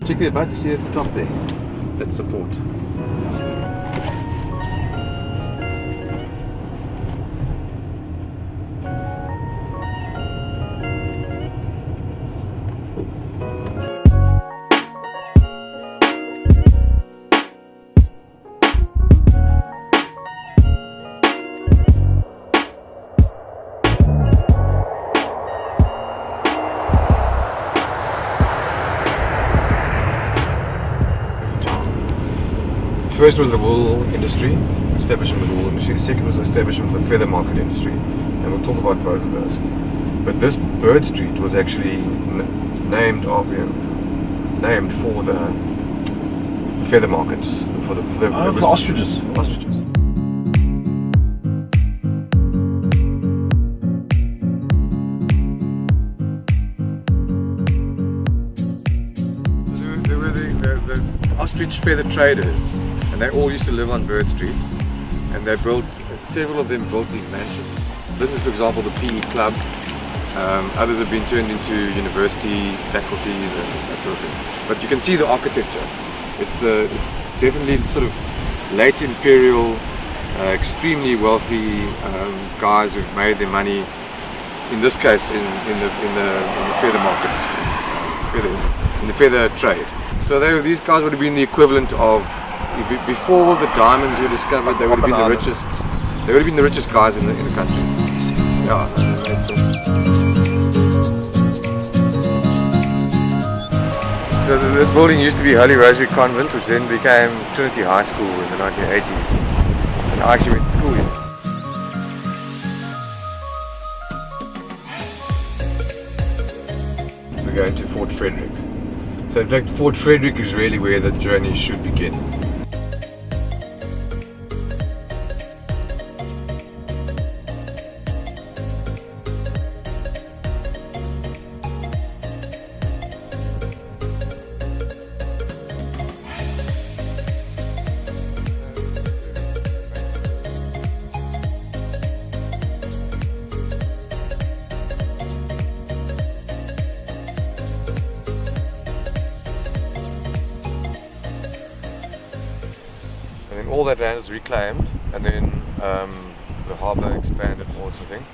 Check there, bud. You see at the top there? That's the fort. First was the wool industry, establishment of the wool industry. The second was the establishment of the feather market industry, and we'll talk about both of those. But this Bird Street was actually named for the feather markets, for ostriches. Ostriches. So there were the ostrich feather traders. And they all used to live on Bird Street, and they built, several of them built these mansions. This is, for example, the PE Club. Others have been turned into university faculties and that sort of thing. But you can see the architecture. It's definitely sort of late imperial, extremely wealthy guys who've made their money. In this case, in the feather markets, in the feather trade. So these guys would have been the equivalent of. Before the diamonds were discovered, they would have been the richest. They would have been the richest guys in the country. Yeah. So this building used to be Holy Rosary Convent, which then became Trinity High School in the 1980s. And I actually went to school here. We're going to Fort Frederick. So in fact, Fort Frederick is really where the journey should begin. All that land was reclaimed, and then the harbour expanded more, sort of thing,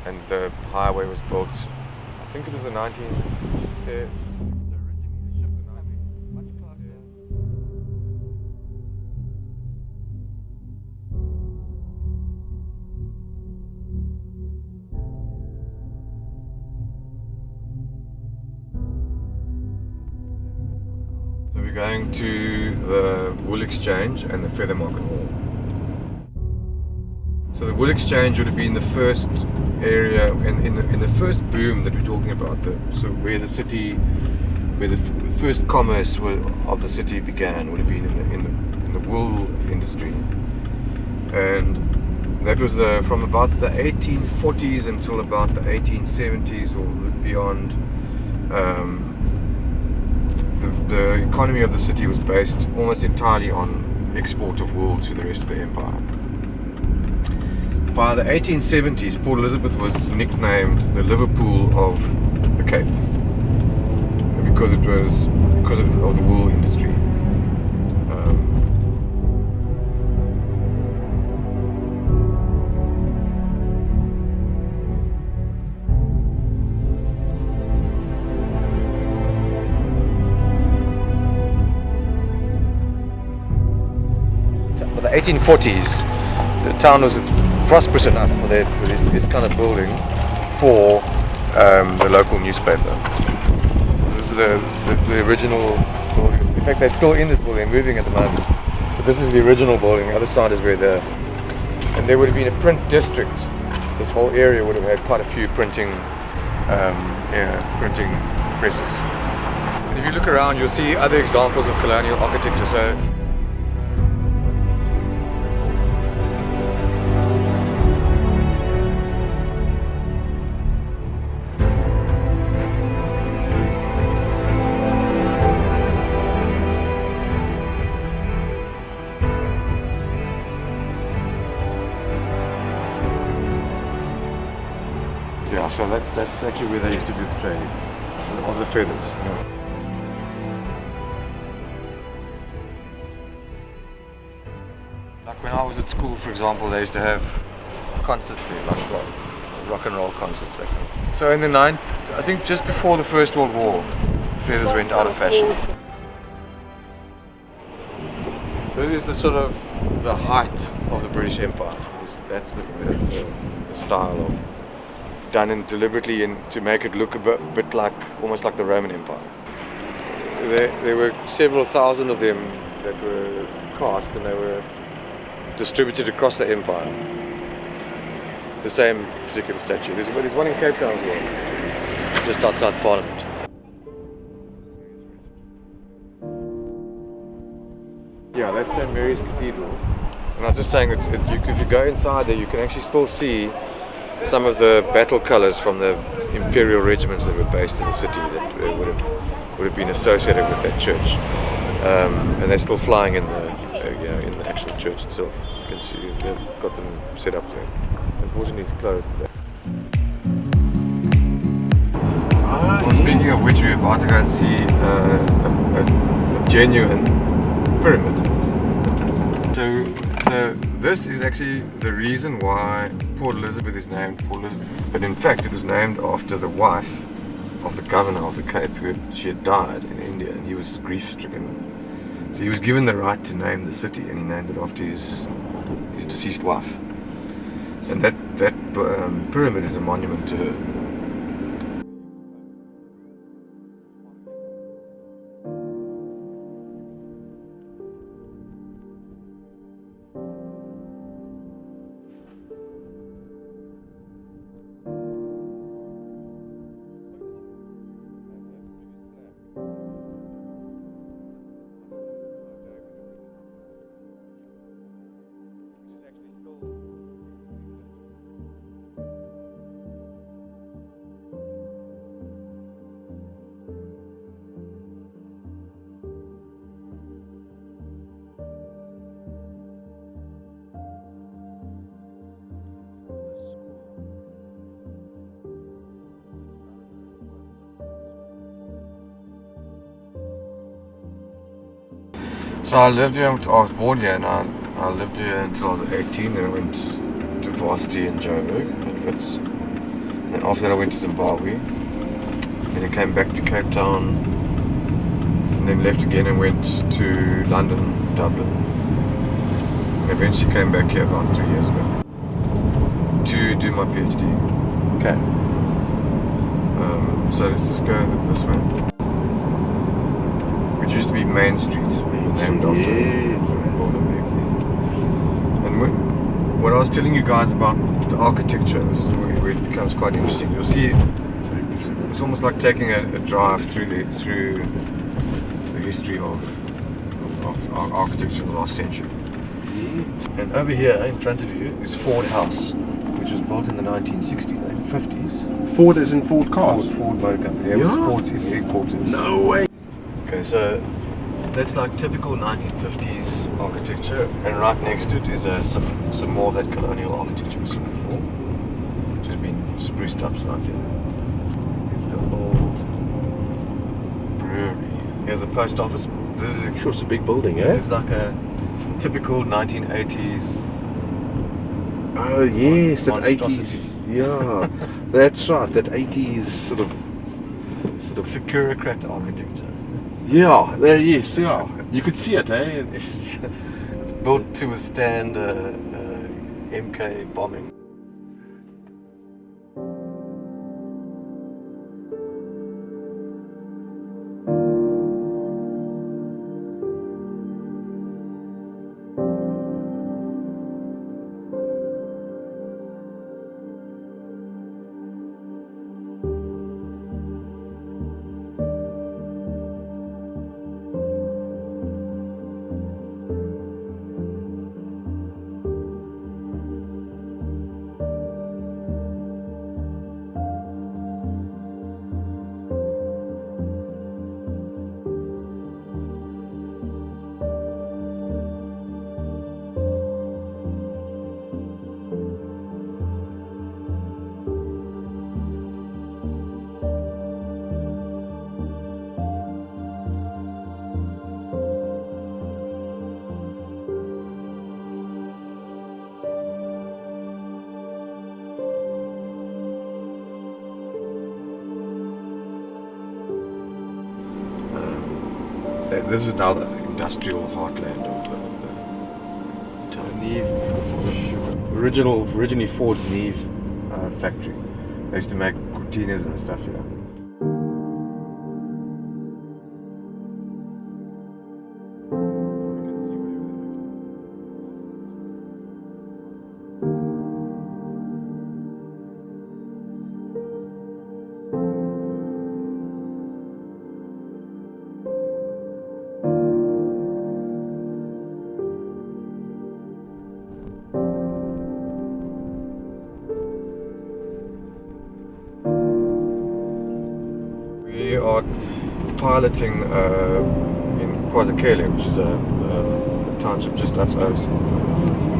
and the highway was built. I think it was the 1970s. We're going to the Wool Exchange and the Feather Market Hall. So the Wool Exchange would have been the first area in the first boom that we're talking about. Where the first commerce of the city began would have been in the wool industry, and that was from about the 1840s until about the 1870s or beyond. The economy of the city was based almost entirely on export of wool to the rest of the empire. By the 1870s, Port Elizabeth was nicknamed the Liverpool of the Cape because of the wool industry. By the 1840s, the town was prosperous enough for this kind of building for the local newspaper. This is the original building. In fact, they're still in this building, they're moving at the moment. But this is the original building. The other side is and there would have been a print district. This whole area would have had quite a few printing presses. And if you look around, you'll see other examples of colonial architecture. So. Yeah, so that's actually where they used to do the trading of the feathers. Like when I was at school, for example, they used to have concerts there, like rock and roll concerts. That kind of. So in the I think just before the First World War, feathers went out of fashion. This is the sort of the height of the British Empire. That's the style of done deliberately to make it look a bit like almost like the Roman Empire. There were several thousand of them that were cast, and they were distributed across the empire. The same particular statue. There's one in Cape Town as well, just outside Parliament. Yeah, that's St. Mary's Cathedral. And I was just saying that if you go inside there, you can actually still see some of the battle colours from the imperial regiments that were based in the city that would have been associated with that church, and they're still flying in the actual church itself. You can see they've got them set up there. Unfortunately, it's closed today. Well, speaking of which, we're about to go and see a genuine pyramid. So this is actually the reason why Port Elizabeth is named Port Elizabeth. But in fact, it was named after the wife of the governor of the Cape, she had died in India, and he was grief-stricken. So he was given the right to name the city, and he named it after his deceased wife. And that pyramid is a monument to her. So I lived here, I was born here, and I lived here until I was 18, then I went to varsity in Joburg at Wits. And after that I went to Zimbabwe, then I came back to Cape Town, and then left again and went to London, Dublin, and eventually came back here about 3 years ago to do my PhD. Okay. So let's just go this way. Which used to be Main Street, named after Goldenberg. And what I was telling you guys about the architecture, this is where it becomes quite interesting. You'll see it's almost like taking a drive through the history of architecture in the last century. And over here in front of you is Ford House, which was built in the 1960s, 50s. Ford is in Ford cars? Ford Motor Company. There was Ford's headquarters. No way! Okay, so that's like typical 1950s architecture, and right next to it is some more of that colonial architecture we've seen before, which has been spruced up slightly. Here's the old brewery. Here's the post office. This is Sure, it's a big building, eh? This is like a typical 1980s. Oh yes, that monstrosity. 80s. Yeah, that's right. That 80s sort of. Securocrat architecture. Yeah, there. Yes, yeah. You could see it, eh? It's built to withstand MK bombing. This is now the industrial heartland of the town. Originally Ford's Neve factory. They used to make cortinas and stuff here. We are piloting in KwaZulu, which is a township just outside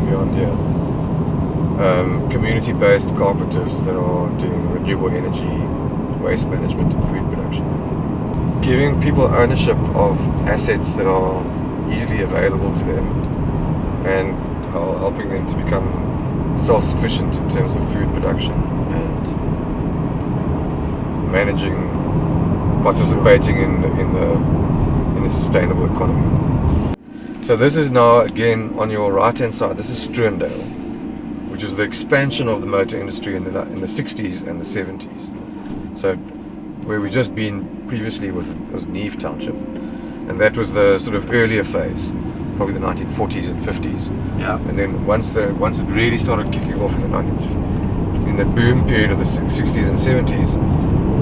beyond here. Community-based cooperatives that are doing renewable energy, waste management and food production. Giving people ownership of assets that are easily available to them and helping them to become self-sufficient in terms of food production and participating in the sustainable economy. So this is now again on your right hand side. This is Struendale, which is the expansion of the motor industry in the 60s and the 70s. So where we just been previously was Neve Township, and that was the sort of earlier phase, probably the 1940s and 50s. Yeah. And then once it really started kicking off in the boom period of the 60s and 70s,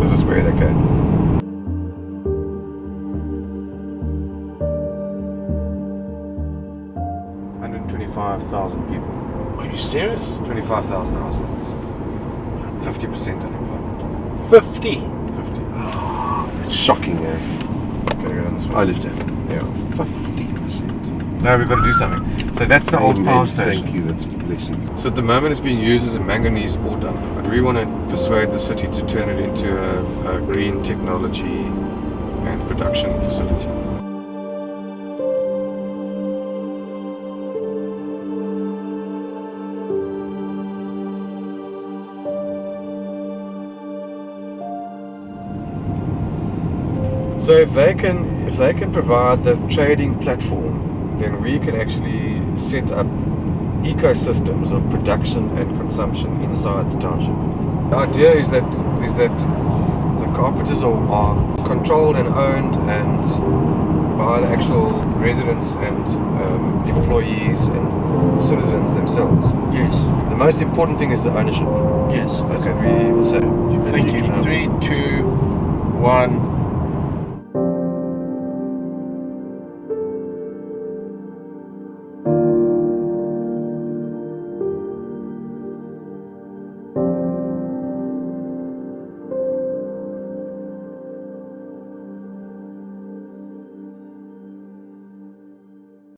this is where they came. 125,000 people. Are you serious? 25,000 households. 50% unemployment. 50? 50. It's shocking, eh? Gotta go down this way. I lived there. Yeah. 50%. No, we've got to do something. So that's the old Amen. power station. Thank you, that's a blessing. So at the moment it's being used as a manganese ore dump, but we want to persuade the city to turn it into a green technology and production facility. So if they can provide the trading platform, then we can actually set up ecosystems of production and consumption inside the township. The idea is that the cooperatives are controlled and owned and by the actual residents and employees and citizens themselves. Yes. The most important thing is the ownership. Yes. That's what we will say. Thank you. 3, 2, 1.